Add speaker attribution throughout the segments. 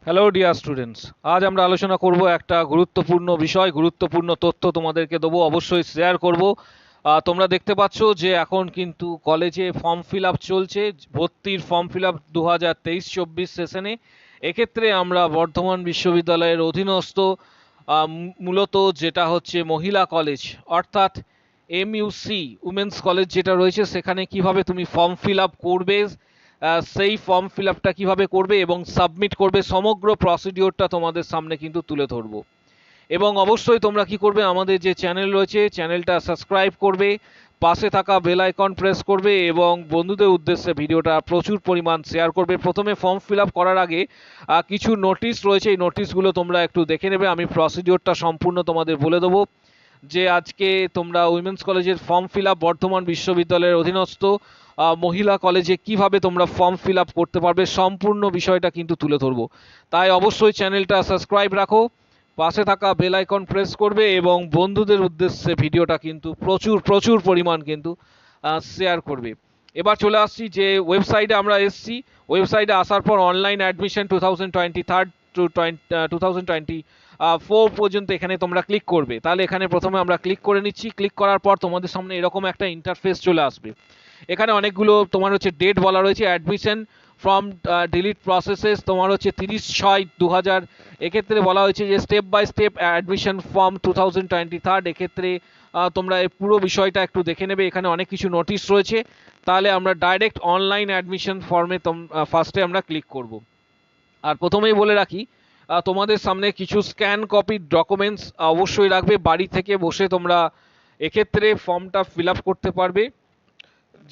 Speaker 1: Hello dear students, আজ আমরা আলোচনা করব একটা গুরুত্বপূর্ণ বিষয়, গুরুত্বপূর্ণ তথ্য তোমাদেরকে দেবো, অবশ্যই শেয়ার করব। তোমরা দেখতে পাচ্ছ যে এখন কিন্তু কলেজে ফর্ম ফিল আপ চলছে, ভর্তির ফর্ম ফিল আপ 2023-24 সেশনে। এক্ষেত্রে আমরা বর্ধমান বিশ্ববিদ্যালয়ের অধীনস্থ মূলত যেটা হচ্ছে মহিলা কলেজ, অর্থাৎ এমইউসি উমেন্স কলেজ যেটা রয়েছে, সেখানে কিভাবে তুমি ফর্ম ফিল আপ করবে, সেই ফর্ম ফিল আপটা কীভাবে করবে এবং সাবমিট করবে, সমগ্র প্রসিডিওরটা তোমাদের সামনে কিন্তু তুলে ধরবো। এবং অবশ্যই তোমরা কি করবে, আমাদের যে চ্যানেল রয়েছে চ্যানেলটা সাবস্ক্রাইব করবে, পাশে থাকা বেল আইকন প্রেস করবে এবং বন্ধুদের উদ্দেশ্যে ভিডিওটা প্রচুর পরিমাণ শেয়ার করবে। প্রথমে ফর্ম ফিল আপ করার আগে কিছু নোটিশ রয়েছে, এই নোটিশগুলো তোমরা একটু দেখে নেবে। আমি প্রসিডিওরটা সম্পূর্ণ তোমাদের বলে দেবো যে আজকে তোমরা উইমেন্স কলেজের ফর্ম ফিল আপ বর্ধমান বিশ্ববিদ্যালয়ের অধীনস্থ মহিলা কলেজে কিভাবে তোমরা ফর্ম ফিল আপ করতে পারবে, সম্পূর্ণ বিষয়টা কিন্তু তুলে ধরবো। তাই অবশ্যই চ্যানেলটা সাবস্ক্রাইব রাখো, পাশে থাকা বেল আইকন প্রেস করবে এবং বন্ধুদের উদ্দেশ্যে ভিডিওটা কিন্তু প্রচুর প্রচুর পরিমাণ কিন্তু শেয়ার করবে। এবার চলে আসছি যে ওয়েবসাইটে আমরা এসছি। ওয়েবসাইটে আসার পর অনলাইন অ্যাডমিশন 2023 টু 2024 পর্যন্ত এখানে তোমরা ক্লিক করবে। তাহলে এখানে প্রথমে আমরা ক্লিক করে নিচ্ছি। ক্লিক করার পর তোমাদের সামনে এরকম একটা ইন্টারফেস চলে আসবে। এখানে অনেকগুলো তোমার হচ্ছে ডেট বলা রয়েছে, অ্যাডমিশন ফ্রম ডিলিট প্রসেসেস তোমার হচ্ছে 30/6/2000। এক্ষেত্রে বলা হয়েছে যে step by step admission form 2023। এক্ষেত্রে তোমরা এই পুরো বিষয়টা একটু দেখে নেবে, এখানে অনেক কিছু নোটিশ রয়েছে। তাহলে আমরা ডাইরেক্ট অনলাইন অ্যাডমিশন ফর্মে ফার্স্টে আমরা ক্লিক করব। আর প্রথমেই বলে রাখি, তোমাদের সামনে কিছু স্ক্যান কপি ডকুমেন্টস অবশ্যই রাখবে। বাড়ি থেকে বসে তোমরা এক্ষেত্রে ফর্মটা ফিল আপ করতে পারবে,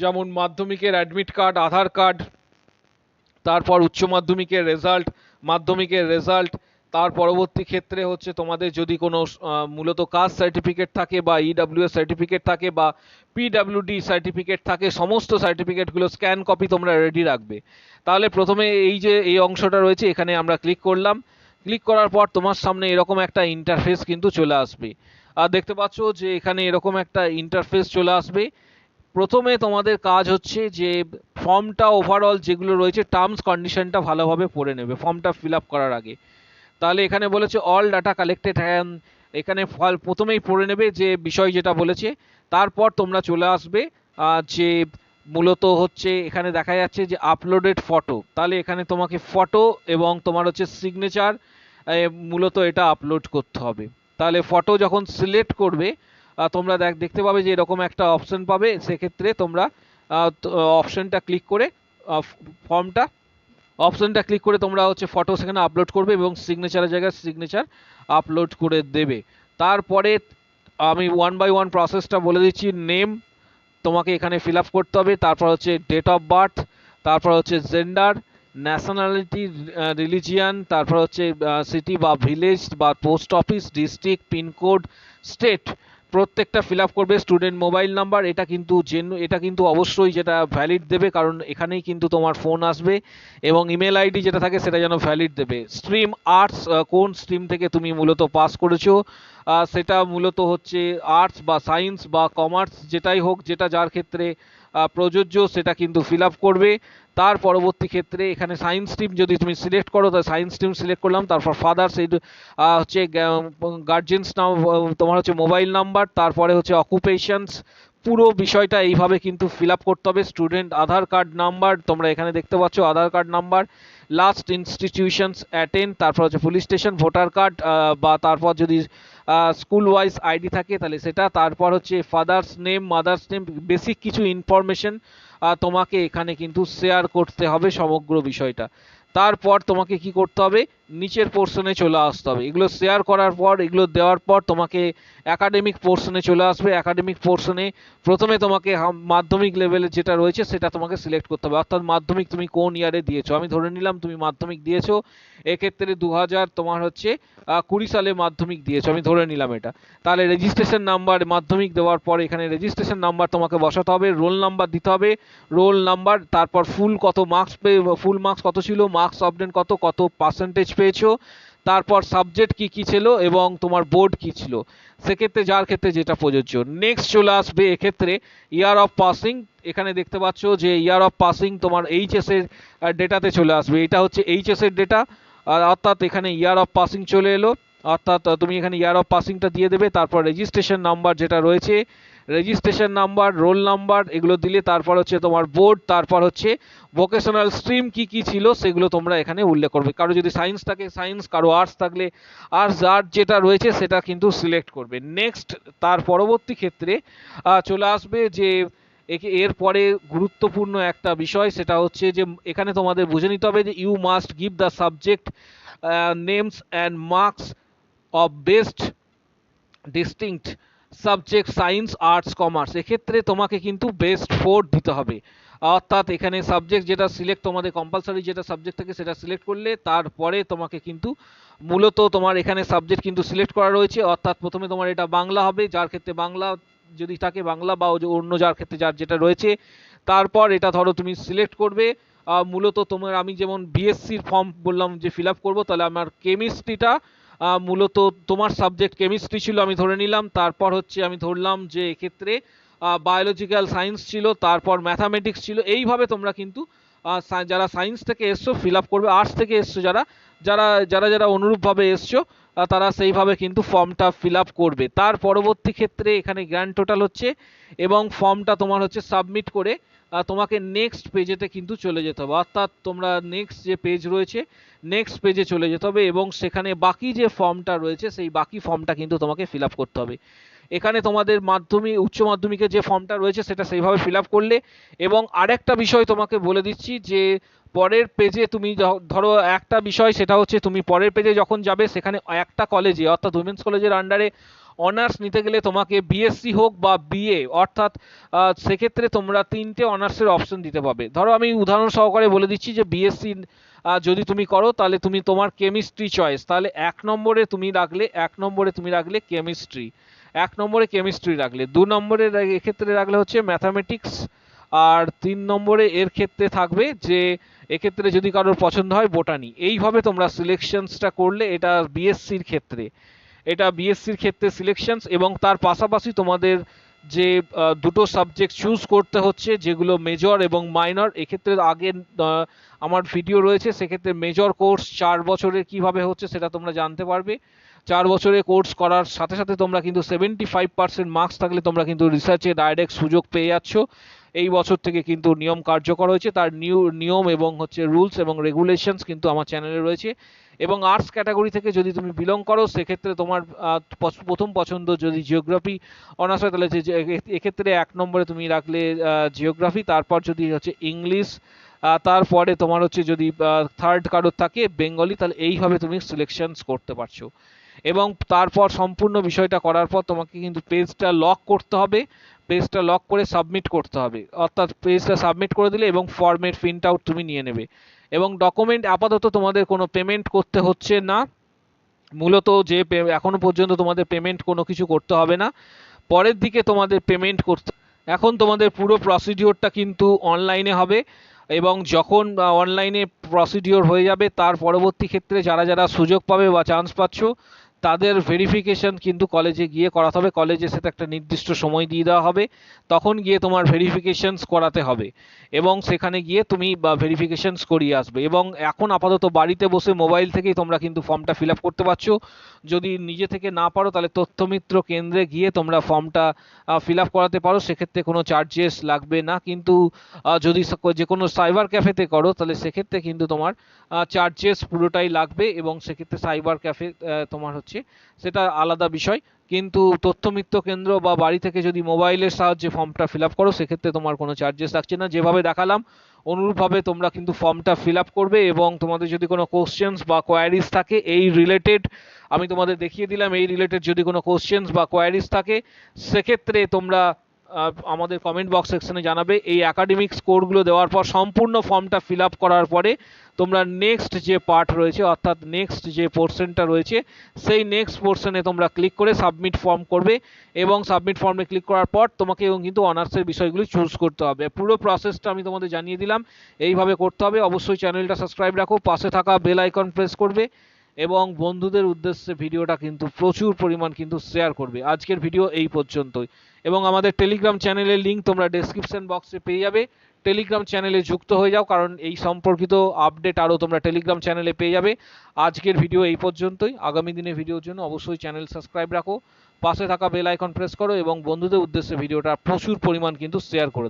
Speaker 1: যেমন মাধ্যমিকের অ্যাডমিট কার্ড, আধার কার্ড, তারপর উচ্চ মাধ্যমিকের রেজাল্ট, মাধ্যমিকের রেজাল্ট, তার পরবর্তী ক্ষেত্রে হচ্ছে তোমাদের যদি কোনো মূলত কাস্ট সার্টিফিকেট থাকে বা ইডব্লিউএস সার্টিফিকেট থাকে বা পিডব্লিউডি সার্টিফিকেট থাকে, সমস্ত সার্টিফিকেটগুলো স্ক্যান কপি তোমরা রেডি রাখবে। তাহলে প্রথমে এই যে এই অংশটা রয়েছে এখানে আমরা ক্লিক করলাম। ক্লিক করার পর তোমার সামনে এরকম একটা ইন্টারফেস কিন্তু চলে আসবে। আর দেখতে পাচ্ছ যে এখানে এরকম একটা ইন্টারফেস চলে আসবে। প্রথমে তোমাদের কাজ হচ্ছে যে ফর্মটা ওভারঅল যেগুলো রয়েছে টার্মস কন্ডিশনটা ভালোভাবে পড়ে নেবে ফর্মটা ফিল আপ করার আগে। তাহলে এখানে বলেছে অল ডাটা কালেক্টেড হ্যান, এখানে প্রথমেই পড়ে নেবে যে বিষয় যেটা বলেছে। তারপর তোমরা চলে আসবে যে মূলত হচ্ছে এখানে দেখা যাচ্ছে যে আপলোডেড ফটো। তাহলে এখানে তোমাকে ফটো এবং তোমার হচ্ছে সিগনেচার মূলত এটা আপলোড করতে হবে। তাহলে ফটো যখন সিলেক্ট করবে তোমরা দেখতে পাবে যে এরকম একটা অপশন পাবে। সেক্ষেত্রে তোমরা অপশনটা ক্লিক করে ফর্মটা অপশনটা ক্লিক করে তোমরা হচ্ছে ফটো সেখানে আপলোড করবে এবং সিগনেচারের জায়গায় সিগনেচার আপলোড করে দেবে। তারপরে আমি ওয়ান বাই ওয়ান প্রসেসটা বলে দিচ্ছি। নেম তোমাকে এখানে ফিল আপ করতে হবে, তারপর হচ্ছে ডেট অফ বার্থ, তারপর হচ্ছে জেন্ডার, ন্যাশনালিটি, রিলিজিয়ান, তারপর হচ্ছে সিটি বা ভিলেজ বা post office, district, pincode, state প্রত্যেকটা ফিল আপ করবে। স্টুডেন্ট মোবাইল নাম্বার, এটা কিন্তু অবশ্যই যেটা ভ্যালিড দেবে, কারণ এখানেই কিন্তু তোমার ফোন আসবে। এবং ইমেল আইডি যেটা থাকে সেটা যেন ভ্যালিড দেবে। স্ট্রিম আর্টস, কোন স্ট্রিম থেকে তুমি মূলত পাস করেছো, সেটা মূলত হচ্ছে আর্টস বা সায়েন্স বা কমার্স যেটাই হোক, যেটা যার ক্ষেত্রে প্রযোজ্য সেটা কিন্তু ফিল আপ করবে। তার পরবর্তী ক্ষেত্রে এখানে সায়েন্স স্ট্রিম যদি তুমি সিলেক্ট করো তাহলে সায়েন্স স্ট্রিম সিলেক্ট করলাম। তারপর ফাদার্স হচ্ছে গার্জেন্স নাম, তোমার হচ্ছে মোবাইল নাম্বার, তারপরে হচ্ছে অকুপেশনস। পুরো বিষয়টা এইভাবে কিন্তু ফিল আপ করতে হবে। স্টুডেন্ট আধার কার্ড নাম্বার তোমরা এখানে দেখতে পাচ্ছ, Aadhaar card number, last institutions attend, তারপর হচ্ছে পুলিশ স্টেশন, ভোটার কার্ড বা তারপর যদি স্কুল ওয়াইজ আইডি থাকে তাহলে সেটা, তারপর হচ্ছে father's name, mother's name, basic কিছু ইনফরমেশন তোমাকে এখানে কিন্তু শেয়ার করতে হবে সমগ্র বিষয়টা। তারপর তোমাকে কি করতে হবে, নিচের পোর্শনে চলে আসতে হবে। এগুলো শেয়ার করার পর, এগুলো দেওয়ার পর তোমাকে একাডেমিক পোর্শনে চলে আসবে। একাডেমিক পোর্শনে প্রথমে তোমাকে মাধ্যমিক লেভেলে যেটা রয়েছে সেটা তোমাকে সিলেক্ট করতে হবে, অর্থাৎ মাধ্যমিক তুমি কোন ইয়ারে দিয়েছো। আমি ধরে নিলাম তুমি মাধ্যমিক দিয়েছো, এক্ষেত্রে 2000 তোমার হচ্ছে 20 সালে মাধ্যমিক দিয়েছো, আমি ধরে নিলাম এটা। তাহলে রেজিস্ট্রেশন নাম্বার, মাধ্যমিক দেওয়ার পর এখানে রেজিস্ট্রেশন নাম্বার তোমাকে বসাতে হবে, রোল নাম্বার দিতে হবে, রোল নাম্বার, তারপর ফুল কত মার্কস ফুল মার্কস কত ছিল, মার্কস অবডেন কত, কত পার্সেন্টেজ পেয়েছো, তারপর সাবজেক্ট কি কি ছিল এবং তোমার বোর্ড কি ছিল, সেক্ষেত্রে যার ক্ষেত্রে যেটা প্রযোজ্য। নেক্সট চলে আসবে এক্ষেত্রে ইয়ার অফ পাসিং। এখানে দেখতে পাচ্ছ যে ইয়ার অফ পাসিং তোমার এইচএস এর ডেটাতে চলে আসবে, এটা হচ্ছে এইচএস এর ডেটা, অর্থাৎ এখানে ইয়ার অফ পাসিং চলে এলো, অর্থাৎ তুমি এখানে ইয়ার অফ পাসিংটা দিয়ে দেবে, তারপর রেজিস্ট্রেশন নাম্বার যেটা রয়েছে, রেজিস্ট্রেশন নাম্বার, রোল নাম্বার এগুলো দিলে, তারপর হচ্ছে তোমার বোর্ড, তারপর হচ্ছে ভোকেশনাল স্ট্রিম কি কি ছিল সেগুলো তোমরা এখানে উল্লেখ করবে। কারো যদি সায়েন্স থাকে সায়েন্স, কারো আর্টস থাকলে আর্টস, আর্ট যেটা রয়েছে সেটা কিন্তু সিলেক্ট করবে। নেক্সট তার পরবর্তী ক্ষেত্রে চলে আসবে যে এরপরে গুরুত্বপূর্ণ একটা বিষয়, সেটা হচ্ছে যে এখানে তোমাদের বুঝে নিতে হবে যে you must give the subject names and marks of best distinct subject science, arts, commerce. এক্ষেত্রে তোমাকে কিন্তু বেস্ট 4 দিতে হবে, অর্থাৎ এখানে সাবজেক্ট যেটা সিলেক্ট, তোমাদের কম্পালসারি যেটা সাবজেক্ট থাকে সেটা সিলেক্ট করলে তারপরে তোমাকে কিন্তু মূলত তোমার এখানে সাবজেক্ট কিন্তু সিলেক্ট করা রয়েছে, অর্থাৎ প্রথমে তোমার এটা বাংলা হবে, যার ক্ষেত্রে বাংলা যদি থাকে বাংলা, বা অন্য যার ক্ষেত্রে যার যেটা রয়েছে, তারপর এটা ধরো তুমি সিলেক্ট করবে। মূলত তোমার আমি যেমন বিএসসির ফর্ম বললাম যে ফিল আপ করবো, তাহলে আমার কেমিস্ট্রিটা মূলত তোমার সাবজেক্ট কেমিস্ট্রি ছিল আমি ধরে নিলাম, তারপর হচ্ছে আমি ধরলাম যে এক্ষেত্রে বায়োলজিক্যাল সায়েন্স ছিল, তারপর ম্যাথামেটিক্স ছিল। এইভাবে তোমরা কিন্তু যারা সায়েন্স থেকে এসছো ফিল আপ করবে, আর্টস থেকে এসছো যারা যারা যারা যারা অনুরূপভাবে এসছো তারা সেইভাবে কিন্তু ফর্মটা ফিল আপ করবে। তার পরবর্তী ক্ষেত্রে এখানে গ্র্যান্ড টোটাল হচ্ছে এবং ফর্মটা তোমার হচ্ছে সাবমিট করে তোমাকে নেক্সট পেজেতে কিন্তু চলে যেতে হবে, অর্থাৎ তোমরা নেক্সট যে পেজ রয়েছে নেক্সট পেজে চলে যেতে হবে এবং সেখানে বাকি যে ফর্মটা রয়েছে সেই বাকি ফর্মটা কিন্তু তোমাকে ফিল আপ করতে হবে। এখানে তোমাদের মাধ্যমিক উচ্চ মাধ্যমিকের যে ফর্মটা রয়েছে সেটা সেইভাবে ফিল আপ করলে। এবং আরেকটা বিষয় তোমাকে বলে দিচ্ছি যে পরের পেজে তুমি ধরো একটা বিষয়, সেটা হচ্ছে তুমি পরের পেজে যখন যাবে সেখানে একটা কলেজে অর্থাৎ উইমেন্স কলেজের আন্ডারে অনার্স নিতে গেলে তোমাকে বিএসসি হোক বা বিএ, অর্থাৎ সেক্ষেত্রে তোমরা 3টে অনার্সের অপশন দিতে পাবে। ধরো আমি উদাহরণ সহকারে বলে দিচ্ছি যে বিএসসি যদি তুমি করো তাহলে তুমি তোমার কেমিস্ট্রি চয়েস, তাহলে 1 নম্বরে তুমি রাখলে কেমিস্ট্রি, 1 নম্বরে কেমিস্ট্রি রাখলে, 2 নম্বরে এক্ষেত্রে রাখলে হচ্ছে ম্যাথামেটিক্স, আর 3 নম্বরে এর ক্ষেত্রে থাকবে যে এক্ষেত্রে যদি কারোর পছন্দ হয় বোটানি। এইভাবে তোমরা সিলেকশনসটা করলে এটা বিএসসির ক্ষেত্রে সিলেকশনস। এবং তার পাশাপাশি তোমাদের যে দুটো সাবজেক্ট চুজ করতে হচ্ছে যেগুলো মেজর এবং মাইনর, এক্ষেত্রে আগে আমার ভিডিও রয়েছে, সেক্ষেত্রে মেজর কোর্স 4 বছরের কিভাবে হচ্ছে সেটা তোমরা জানতে পারবে। 4 বছরের কোর্স করার সাথে সাথে তোমরা কিন্তু 75% মার্কস থাকলে তোমরা কিন্তু রিসার্চে ডাইরেক্ট সুযোগ পেয়ে যাচ্ছ। এই বছর থেকে কিন্তু নিয়ম কার্যকর হয়েছে, তার নিয়ম এবং হচ্ছে রুলস এবং রেগুলেশনস কিন্তু আমার চ্যানেলে রয়েছে। এবং আর্টস ক্যাটাগরি থেকে যদি তুমি বিলং করো সেক্ষেত্রে তোমার প্রথম পছন্দ যদি জিওগ্রাফি অনার্স হয় তাহলে এক্ষেত্রে 1 নম্বরে তুমি রাখলে জিওগ্রাফি, তারপর যদি হচ্ছে ইংলিশ, তারপরে তোমার হচ্ছে যদি থার্ড কারোর থাকে বেঙ্গলি, তাহলে এইভাবে তুমি সিলেকশনস করতে পারছো। এবং তারপর সম্পূর্ণ বিষয়টা করার পর তোমাকে কিন্তু পেজটা লক করতে হবে, পেজটা লক করে সাবমিট করতে হবে, অর্থাৎ পেজটা সাবমিট করে দিলে এবং ফর্মের প্রিন্ট আউট তুমি নিয়ে নেবে। এবং ডকুমেন্ট আপাতত তোমাদের কোনো পেমেন্ট করতে হচ্ছে না, মূলত যে এখনো পর্যন্ত তোমাদের পেমেন্ট কোনো কিছু করতে হবে না, পরের দিকে তোমাদের পেমেন্ট করতে। এখন তোমাদের পুরো প্রসিডিওরটা কিন্তু অনলাইনে হবে এবং যখন অনলাইনে প্রসিডিওর হয়ে যাবে তার পরবর্তী ক্ষেত্রে যারা যারা সুযোগ পাবে বা চান্স পাচ্ছ তাদের ভেরিফিকেশন কিন্তু কলেজে গিয়ে করাতে হবে, কলেজে সেটা একটা নির্দিষ্ট সময় দিয়ে দেওয়া হবে, তখন গিয়ে তোমার ভেরিফিকেশনস করাতে হবে এবং সেখানে গিয়ে তুমি ভেরিফিকেশনস করিয়ে আসবে। এবং এখন আপাতত বাড়িতে বসে মোবাইল থেকেই তোমরা কিন্তু ফর্মটা ফিল আপ করতে পারছো। যদি নিজে থেকে না পারো তাহলে তথ্যমিত্র কেন্দ্রে গিয়ে তোমরা ফর্মটা ফিল আপ করাতে পারো, সেক্ষেত্রে কোনো চার্জেস লাগবে না। কিন্তু যদি যে কোনো সাইবার ক্যাফেতে করো তাহলে সেক্ষেত্রে কিন্তু তোমার চার্জেস পুরোটাই লাগবে এবং সেক্ষেত্রে সাইবার ক্যাফে তোমার হচ্ছে সেটা আলাদা বিষয়। কিন্তু তথ্যমিত্র কেন্দ্র বা বাড়ি থেকে যদি মোবাইলের সাহায্যে ফর্মটা ফিল আপ করো সেক্ষেত্রে তোমার কোনো চার্জেস লাগছে না। যেভাবে দেখালাম অনুরূপভাবে তোমরা কিন্তু ফর্মটা ফিল আপ করবে এবং তোমাদের যদি কোনো কোশ্চেন্স বা কোয়ারিজ থাকে এই রিলেটেড, আমি তোমাদের দেখিয়ে দিলাম এই রিলেটেড যদি কোনো কোশ্চেন্স বা কোয়ারিজ থাকে সেক্ষেত্রে তোমরা আমাদের কমেন্ট বক্স সেকশনে জানাবে। এই একাডেমিক স্কোরগুলো দেওয়ার পর সম্পূর্ণ ফর্মটা ফিল আপ করার পরে তোমরা নেক্সট যে পার্ট রয়েছে অর্থাৎ নেক্সট যে পোর্শনটা রয়েছে সেই নেক্সট পোর্শনে তোমরা ক্লিক করে সাবমিট ফর্ম করবে এবং সাবমিট ফর্মে ক্লিক করার পর তোমাকে কিন্তু অনার্সের বিষয়গুলি চুজ করতে হবে। পুরো প্রসেসটা আমি তোমাদের জানিয়ে দিলাম, এইভাবে করতে হবে। অবশ্যই চ্যানেলটা সাবস্ক্রাইব রাখো, পাশে থাকা বেল আইকন প্রেস করবে এবং বন্ধুদের উদ্দেশ্যে ভিডিওটা কিন্তু প্রচুর পরিমাণ কিন্তু শেয়ার করবে। আজকের ভিডিও এই পর্যন্তই, এবং আমাদের টেলিগ্রাম চ্যানেলের লিঙ্ক তোমরা ডেসক্রিপশন বক্সে পেয়ে যাবে। টেলিগ্রাম চ্যানেলে যুক্ত হয়ে যাও, কারণ এই সম্পর্কিত আপডেট আরও তোমরা টেলিগ্রাম চ্যানেলে পেয়ে যাবে। আজকের ভিডিও এই পর্যন্তই। আগামী দিনে ভিডিওর জন্য অবশ্যই চ্যানেল সাবস্ক্রাইব রাখো, পাশে থাকা বেল আইকন প্রেস করো এবং বন্ধুদের উদ্দেশ্যে ভিডিওটা প্রচুর পরিমাণ কিন্তু শেয়ার করে